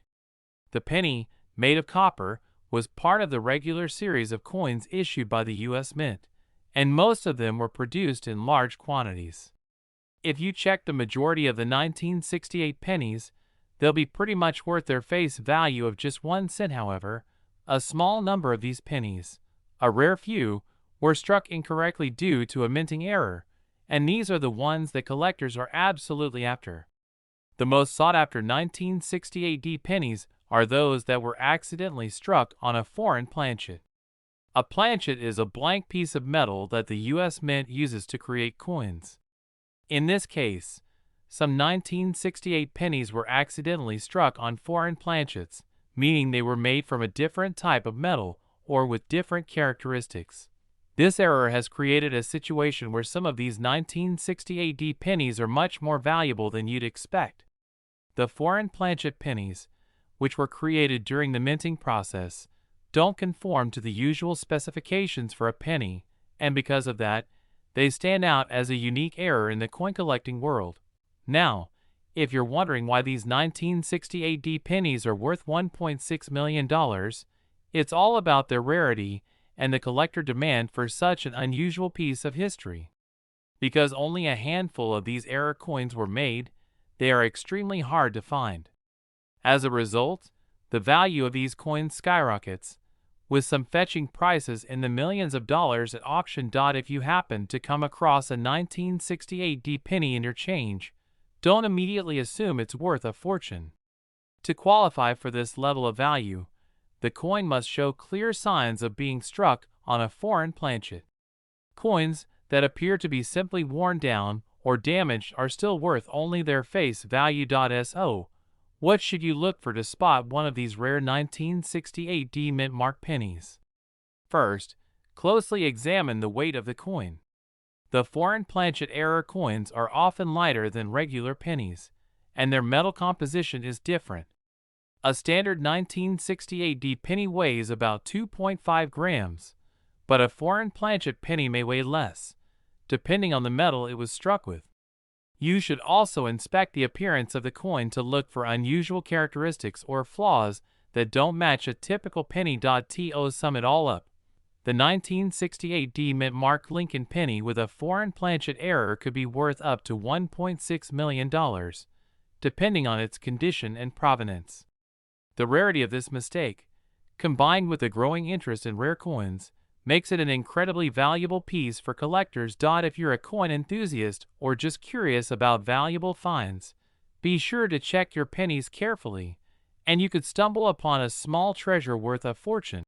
The penny, made of copper, was part of the regular series of coins issued by the U.S. Mint, and most of them were produced in large quantities. If you check the majority of the 1968 pennies, they'll be pretty much worth their face value of just 1 cent. However, a small number of these pennies, a rare few, were struck incorrectly due to a minting error, and these are the ones that collectors are absolutely after. The most sought-after 1968 pennies are those that were accidentally struck on a foreign planchet. A planchet is a blank piece of metal that the U.S. Mint uses to create coins. In this case, some 1968 pennies were accidentally struck on foreign planchets, meaning they were made from a different type of metal or with different characteristics. This error has created a situation where some of these 1968 pennies are much more valuable than you'd expect. The foreign planchet pennies, which were created during the minting process, don't conform to the usual specifications for a penny, and because of that, they stand out as a unique error in the coin collecting world. Now, if you're wondering why these 1968 pennies are worth $1.6 million, it's all about their rarity and the collector demand for such an unusual piece of history. Because only a handful of these error coins were made, they are extremely hard to find. As a result, the value of these coins skyrockets, with some fetching prices in the millions of dollars at auction. If you happen to come across a 1968 penny in your change, don't immediately assume it's worth a fortune. To qualify for this level of value, the coin must show clear signs of being struck on a foreign planchet. Coins that appear to be simply worn down or damaged are still worth only their face value. So, what should you look for to spot one of these rare 1968 mint mark pennies? First, closely examine the weight of the coin. The foreign planchet error coins are often lighter than regular pennies, and their metal composition is different. A standard 1968 penny weighs about 2.5 grams, but a foreign planchet penny may weigh less, depending on the metal it was struck with. You should also inspect the appearance of the coin to look for unusual characteristics or flaws that don't match a typical penny. To sum it all up, the 1968 mint mark Lincoln penny with a foreign planchet error could be worth up to $1.6 million, depending on its condition and provenance. The rarity of this mistake, combined with the growing interest in rare coins, makes it an incredibly valuable piece for collectors. If you're a coin enthusiast or just curious about valuable finds, be sure to check your pennies carefully, and you could stumble upon a small treasure worth a fortune.